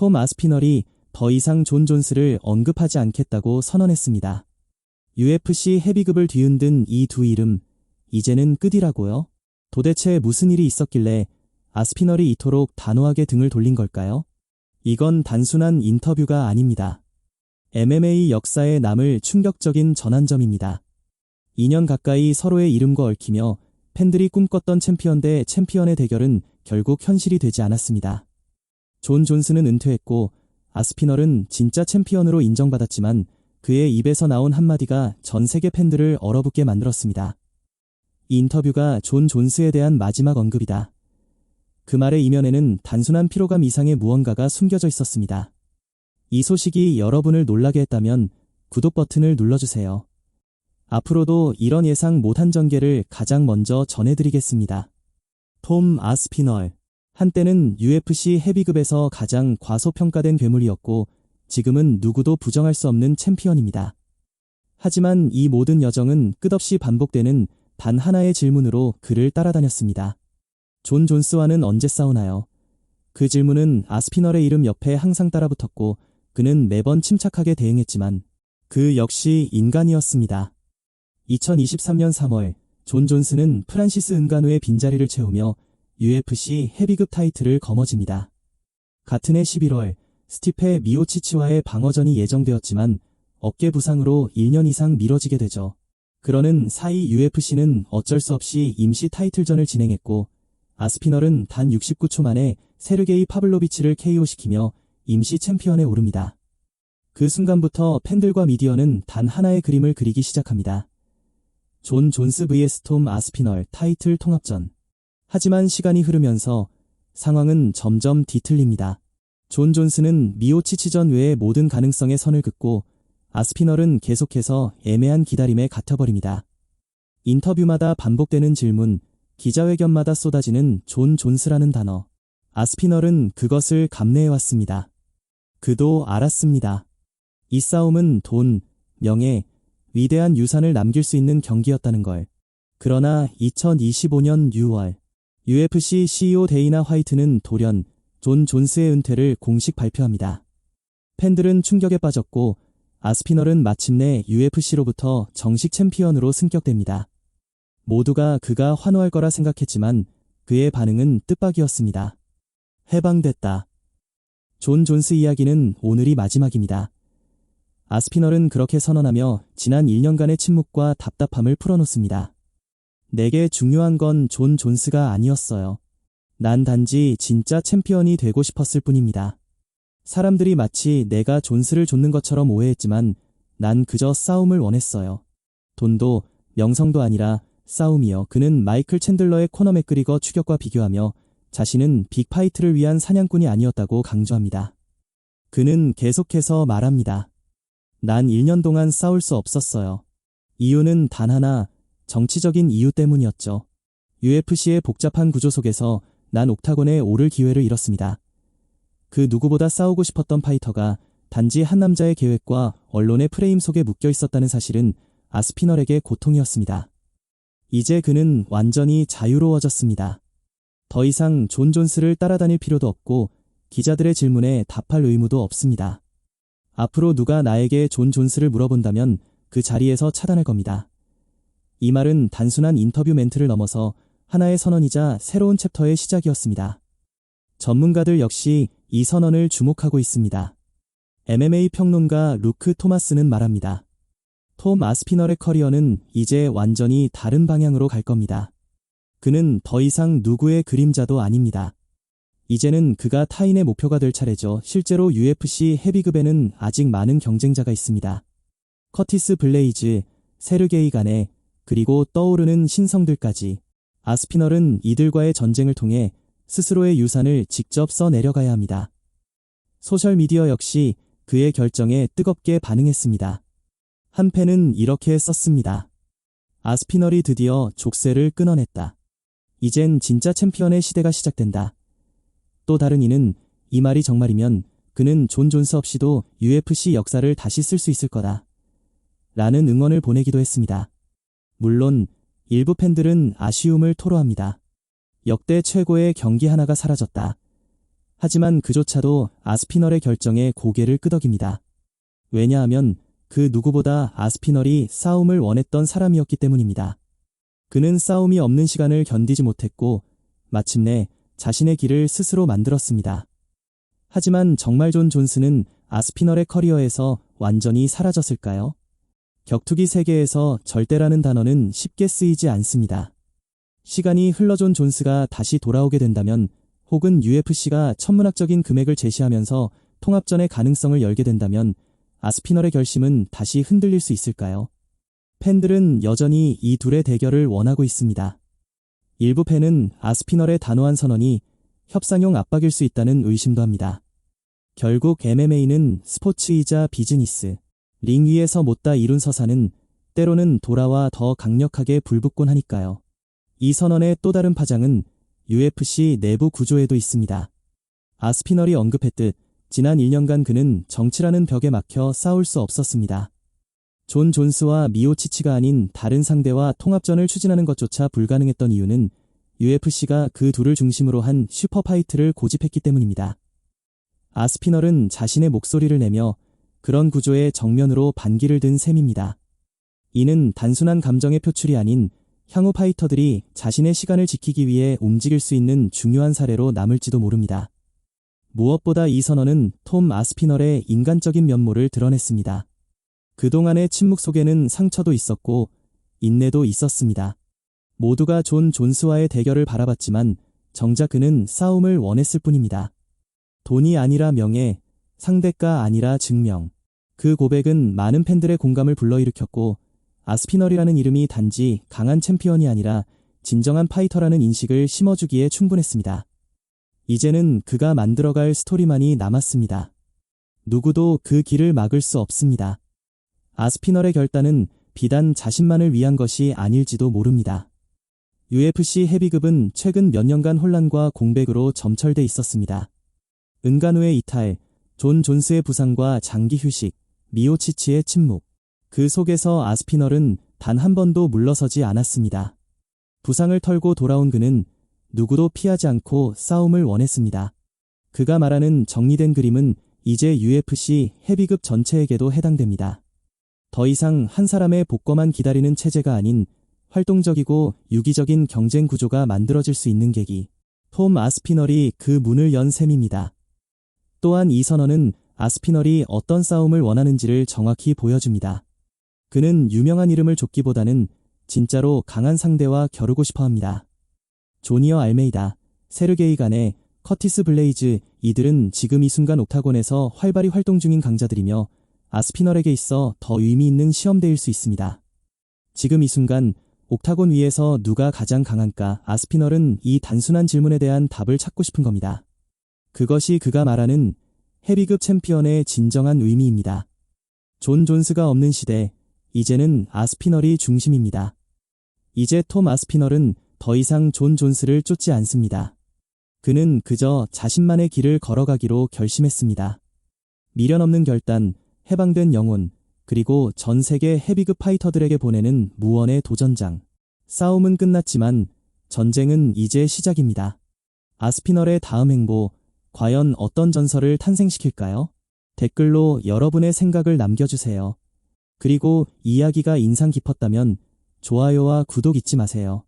톰 아스피널이 더 이상 존 존스를 언급하지 않겠다고 선언했습니다. UFC 헤비급을 뒤흔든 이 두 이름, 이제는 끝이라고요? 도대체 무슨 일이 있었길래 아스피널이 이토록 단호하게 등을 돌린 걸까요? 이건 단순한 인터뷰가 아닙니다. MMA 역사에 남을 충격적인 전환점입니다. 2년 가까이 서로의 이름과 얽히며 팬들이 꿈꿨던 챔피언 대 챔피언의 대결은 결국 현실이 되지 않았습니다. 존 존스는 은퇴했고 아스피널은 진짜 챔피언으로 인정받았지만 그의 입에서 나온 한마디가 전 세계 팬들을 얼어붙게 만들었습니다. 이 인터뷰가 존 존스에 대한 마지막 언급이다. 그 말의 이면에는 단순한 피로감 이상의 무언가가 숨겨져 있었습니다. 이 소식이 여러분을 놀라게 했다면 구독 버튼을 눌러주세요. 앞으로도 이런 예상 못한 전개를 가장 먼저 전해드리겠습니다. 톰 아스피널. 한때는 UFC 헤비급에서 가장 과소평가된 괴물이었고 지금은 누구도 부정할 수 없는 챔피언입니다. 하지만 이 모든 여정은 끝없이 반복되는 단 하나의 질문으로 그를 따라다녔습니다. 존 존스와는 언제 싸우나요? 그 질문은 아스피널의 이름 옆에 항상 따라붙었고 그는 매번 침착하게 대응했지만 그 역시 인간이었습니다. 2023년 3월 존 존스는 프란시스 은가누의 빈자리를 채우며 UFC 헤비급 타이틀을 거머쥡니다. 같은 해 11월 스티페 미오치치와의 방어전이 예정되었지만 어깨 부상으로 1년 이상 미뤄지게 되죠. 그러는 사이 UFC는 어쩔 수 없이 임시 타이틀전을 진행했고 아스피널은 단 69초 만에 세르게이 파블로비치를 KO시키며 임시 챔피언에 오릅니다. 그 순간부터 팬들과 미디어는 단 하나의 그림을 그리기 시작합니다. 존 존스 vs 톰 아스피널 타이틀 통합전. 하지만 시간이 흐르면서 상황은 점점 뒤틀립니다. 존 존스는 미오치치전 외의 모든 가능성의 선을 긋고 아스피널은 계속해서 애매한 기다림에 갇혀버립니다. 인터뷰마다 반복되는 질문, 기자회견마다 쏟아지는 존 존스라는 단어. 아스피널은 그것을 감내해왔습니다. 그도 알았습니다. 이 싸움은 돈, 명예, 위대한 유산을 남길 수 있는 경기였다는 걸. 그러나 2025년 6월 UFC CEO 데이나 화이트는 돌연 존 존스의 은퇴를 공식 발표합니다. 팬들은 충격에 빠졌고 아스피널은 마침내 UFC로부터 정식 챔피언으로 승격됩니다. 모두가 그가 환호할 거라 생각했지만 그의 반응은 뜻밖이었습니다. 해방됐다. 존 존스 이야기는 오늘이 마지막입니다. 아스피널은 그렇게 선언하며 지난 1년간의 침묵과 답답함을 풀어놓습니다. 내게 중요한 건 존 존스가 아니었어요. 난 단지 진짜 챔피언이 되고 싶었을 뿐입니다. 사람들이 마치 내가 존스를 좇는 것처럼 오해했지만 난 그저 싸움을 원했어요. 돈도 명성도 아니라 싸움이요. 그는 마이클 챈들러의 코너 맥그리거 추격과 비교하며 자신은 빅파이트를 위한 사냥꾼이 아니었다고 강조합니다. 그는 계속해서 말합니다. 난 1년 동안 싸울 수 없었어요. 이유는 단 하나, 정치적인 이유 때문이었죠. UFC의 복잡한 구조 속에서 난 옥타곤에 오를 기회를 잃었습니다. 그 누구보다 싸우고 싶었던 파이터가 단지 한 남자의 계획과 언론의 프레임 속에 묶여 있었다는 사실은 아스피널에게 고통이었습니다. 이제 그는 완전히 자유로워졌습니다. 더 이상 존 존스를 따라다닐 필요도 없고 기자들의 질문에 답할 의무도 없습니다. 앞으로 누가 나에게 존 존스를 물어본다면 그 자리에서 차단할 겁니다. 이 말은 단순한 인터뷰 멘트를 넘어서 하나의 선언이자 새로운 챕터의 시작이었습니다. 전문가들 역시 이 선언을 주목하고 있습니다. MMA 평론가 루크 토마스는 말합니다. 톰 아스피널의 커리어는 이제 완전히 다른 방향으로 갈 겁니다. 그는 더 이상 누구의 그림자도 아닙니다. 이제는 그가 타인의 목표가 될 차례죠. 실제로 UFC 헤비급에는 아직 많은 경쟁자가 있습니다. 커티스 블레이즈, 세르게이 가네, 그리고 떠오르는 신성들까지. 아스피널은 이들과의 전쟁을 통해 스스로의 유산을 직접 써내려가야 합니다. 소셜미디어 역시 그의 결정에 뜨겁게 반응했습니다. 한 팬은 이렇게 썼습니다. 아스피널이 드디어 족쇄를 끊어냈다. 이젠 진짜 챔피언의 시대가 시작된다. 또 다른 이는 이 말이 정말이면 그는 존 존스 없이도 UFC 역사를 다시 쓸 수 있을 거다. 라는 응원을 보내기도 했습니다. 물론 일부 팬들은 아쉬움을 토로합니다. 역대 최고의 경기 하나가 사라졌다. 하지만 그조차도 아스피널의 결정에 고개를 끄덕입니다. 왜냐하면 그 누구보다 아스피널이 싸움을 원했던 사람이었기 때문입니다. 그는 싸움이 없는 시간을 견디지 못했고 마침내 자신의 길을 스스로 만들었습니다. 하지만 정말 존 존스는 아스피널의 커리어에서 완전히 사라졌을까요? 격투기 세계에서 절대라는 단어는 쉽게 쓰이지 않습니다. 시간이 흘러 존 존스가 다시 돌아오게 된다면 혹은 UFC가 천문학적인 금액을 제시하면서 통합전의 가능성을 열게 된다면 아스피널의 결심은 다시 흔들릴 수 있을까요? 팬들은 여전히 이 둘의 대결을 원하고 있습니다. 일부 팬은 아스피널의 단호한 선언이 협상용 압박일 수 있다는 의심도 합니다. 결국 MMA는 스포츠이자 비즈니스. 링 위에서 못다 이룬 서사는 때로는 돌아와 더 강력하게 불붙곤 하니까요. 이 선언의 또 다른 파장은 UFC 내부 구조에도 있습니다. 아스피널이 언급했듯 지난 1년간 그는 정치라는 벽에 막혀 싸울 수 없었습니다. 존 존스와 미오치치가 아닌 다른 상대와 통합전을 추진하는 것조차 불가능했던 이유는 UFC가 그 둘을 중심으로 한 슈퍼파이트를 고집했기 때문입니다. 아스피널은 자신의 목소리를 내며 그런 구조에 정면으로 반기를 든 셈입니다. 이는 단순한 감정의 표출이 아닌 향후 파이터들이 자신의 시간을 지키기 위해 움직일 수 있는 중요한 사례로 남을지도 모릅니다. 무엇보다 이 선언은 톰 아스피널의 인간적인 면모를 드러냈습니다. 그동안의 침묵 속에는 상처도 있었고 인내도 있었습니다. 모두가 존 존스와의 대결을 바라봤지만 정작 그는 싸움을 원했을 뿐입니다. 돈이 아니라 명예, 상대가 아니라 증명. 그 고백은 많은 팬들의 공감을 불러일으켰고 아스피널이라는 이름이 단지 강한 챔피언이 아니라 진정한 파이터라는 인식을 심어주기에 충분했습니다. 이제는 그가 만들어갈 스토리만이 남았습니다. 누구도 그 길을 막을 수 없습니다. 아스피널의 결단은 비단 자신만을 위한 것이 아닐지도 모릅니다. UFC 헤비급은 최근 몇 년간 혼란과 공백으로 점철돼 있었습니다. 은간우의 이탈, 존 존스의 부상과 장기 휴식, 미오치치의 침묵. 그 속에서 아스피널은 단 한 번도 물러서지 않았습니다. 부상을 털고 돌아온 그는 누구도 피하지 않고 싸움을 원했습니다. 그가 말하는 정리된 그림은 이제 UFC 헤비급 전체에게도 해당됩니다. 더 이상 한 사람의 복거만 기다리는 체제가 아닌 활동적이고 유기적인 경쟁 구조가 만들어질 수 있는 계기. 톰 아스피널이 그 문을 연 셈입니다. 또한 이 선언은 아스피널이 어떤 싸움을 원하는지를 정확히 보여줍니다. 그는 유명한 이름을 쫓기보다는 진짜로 강한 상대와 겨루고 싶어합니다. 조니어 알메이다, 세르게이 가네, 커티스 블레이즈, 이들은 지금 이 순간 옥타곤에서 활발히 활동 중인 강자들이며 아스피널에게 있어 더 의미 있는 시험대일 수 있습니다. 지금 이 순간 옥타곤 위에서 누가 가장 강한가? 아스피널은 이 단순한 질문에 대한 답을 찾고 싶은 겁니다. 그것이 그가 말하는 헤비급 챔피언의 진정한 의미입니다. 존 존스가 없는 시대, 이제는 아스피널이 중심입니다. 이제 톰 아스피널은 더 이상 존 존스를 쫓지 않습니다. 그는 그저 자신만의 길을 걸어가기로 결심했습니다. 미련 없는 결단, 해방된 영혼, 그리고 전 세계 헤비급 파이터들에게 보내는 무언의 도전장. 싸움은 끝났지만 전쟁은 이제 시작입니다. 아스피널의 다음 행보, 과연 어떤 전설을 탄생시킬까요? 댓글로 여러분의 생각을 남겨주세요. 그리고 이야기가 인상 깊었다면 좋아요와 구독 잊지 마세요.